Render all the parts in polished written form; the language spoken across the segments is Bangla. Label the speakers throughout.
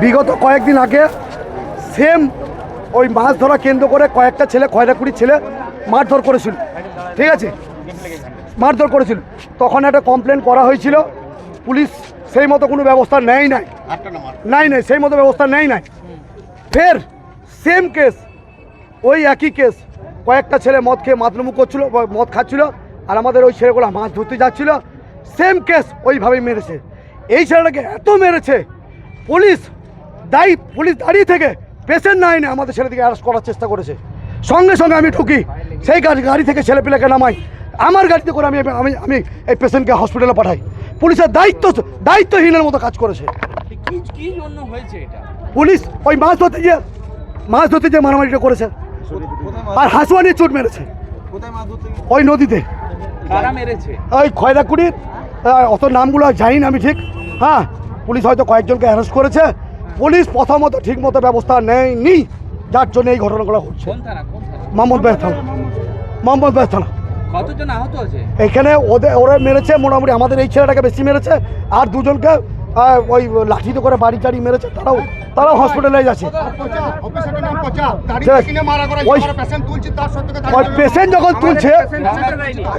Speaker 1: বিগত কয়েকদিন আগে সেম ওই মাছ ধরা কেন্দ্র করে কয়েকটা ছেলে খয়রাকুড়ি ছেলে মারধর করেছিল, ঠিক আছে, মারধর করেছিল। তখন একটা কমপ্লেন করা হয়েছিল, পুলিশ সেই মতো কোনো ব্যবস্থা নেয় নাই, সেই মতো ব্যবস্থা নেয় নাই। ফের সেম কেস, ওই একই কেস, কয়েকটা ছেলে মদ খেয়ে মাতলুমু করছিল, মদ খাচ্ছিল, আর আমাদের ওই ছেলেগুলো মাছ ধরতে যাচ্ছিল, সেম কেস ওইভাবেই মেরেছে। এই ছেলেটাকে এত মেরেছে, পুলিশ দাঁড়িয়ে থেকে পেশেন্ট না এনে আমাদের ছেলেটিকে অ্যারেস্ট করার চেষ্টা করেছে। সঙ্গে সঙ্গে আমি ঢুকি, সেই গাড়ি থেকে ছেলেপিলেকে নামাই, আমার গাড়িতে করে আমি আমি আমি এই পেশেন্টকে হসপিটালে পাঠাই। পুলিশের দায়িত্বহীনের মতো কাজ করেছে। পুলিশ ওই মাছ ধরতে গিয়ে মারামারিটা করেছে, আর হাসুয়া নিয়ে চোট মেরেছে ওই নদীতে। ওই খয়রাকুড়ির অত নামগুলো জানি না আমি ঠিক, হ্যাঁ, পুলিশ হয়তো কয়েকজনকে অ্যারেস্ট করেছে। পুলিশ প্রথমত ঠিক মতো ব্যবস্থা নেয়নি, যার জন্য এই ঘটনাগুলো হচ্ছে। মোহাম্মদবাজার থানা।
Speaker 2: কতজন আহত আছে
Speaker 1: এখানে? ওরা মেরেছে মোটামুটি, আমাদের এই ছেলেটাকে বেশি মেরেছে, আর দুজনকে ওই লাঠিতে করে বাড়ি টাড়ি মেরেছে, তারাও হসপিটালে যাচ্ছে। পেশেন্ট যখন তুলছে,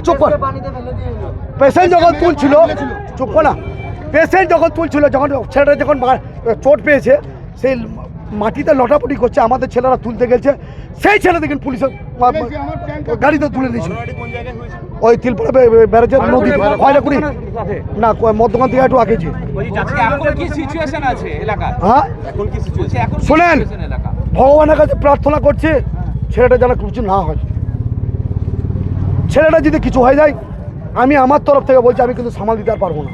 Speaker 1: চুপ কর, পেশেন্ট যখন তুলছিল, চুপ কর না, পেশেন্ট যখন তুলছিল, যখন ছেলেটা যখন চোট পেয়েছে, সেই মাটিতে লটাপটি করছে, আমাদের ছেলেরা তুলতে গেছে, সেই ছেলে দেখেন পুলিশের গাড়িতে তুলে দিয়েছিল। ওই তিলপাড়া ব্যারেজের নদী খয়রাকুড়ি না, মধ্যখান থেকে একটু আগেছে। হ্যাঁ, শোনেন, ভগবানের কাছে প্রার্থনা করছে ছেলেটা যেন কিছু না হয়। ছেলেটা যদি কিছু হয়ে যায়, আমি আমার তরফ থেকে বলছি, আমি কিন্তু সামাল দিতে আর পারবো না।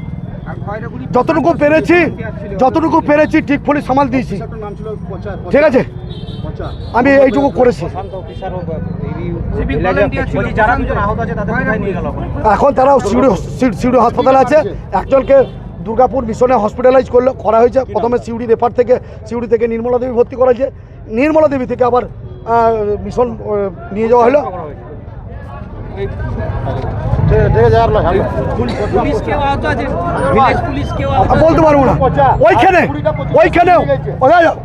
Speaker 1: যতটুকু পেরেছি ঠিক পুলিশ সামাল দিয়েছি, ঠিক আছে, আমি এইটুকু করেছি। এখন তারাও সিউড়ি হাসপাতালে আছে। একজনকে দুর্গাপুর মিশনে হসপিটালাইজ করা হয়েছে। প্রথমে সিউড়ি থেকে নির্মলা দেবী ভর্তি করা হয়েছে, নির্মলা দেবী থেকে আবার মিশন নিয়ে যাওয়া হলো। বলতে পারবো না।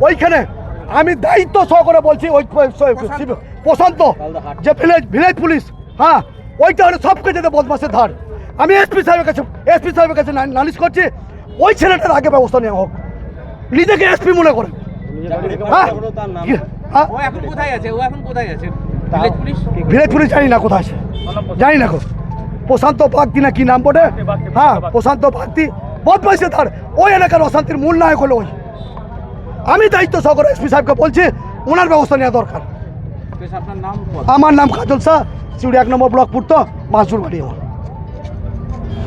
Speaker 1: ওইখানে আমি দায়িত্ব সহকারে বলছি, ওই প্রশান্ত যে ভিলেজ পুলিশ, হ্যাঁ, ওইটা হলো সব কিছুতে বদমাসের ধার। আমি এসপি সাহেবের কাছে নালিশ করছি, ওই ছেলেটার আগে ব্যবস্থা নেওয়া হোক। নিজেকে এসপি মনে করে। ভিলেজ পুলিশ জানি না কোথায় আছে, জানি না। প্রশান্ত বাগদি না কি নাম বটে, হ্যাঁ, প্রশান্ত বাগদি বদমাইশের ধার। ওই এলাকার অশান্তির মূল নায়ক হলো ওই। আমি দায়িত্ব সহকারে এসপি সাহেবকে বলছি, ওনার ব্যবস্থা নেওয়া দরকার। আমার নাম কাজল শাহ, সিউড়ি 1 নম্বর ব্লক পূর্ত, মাসুর বাড়ি আমার।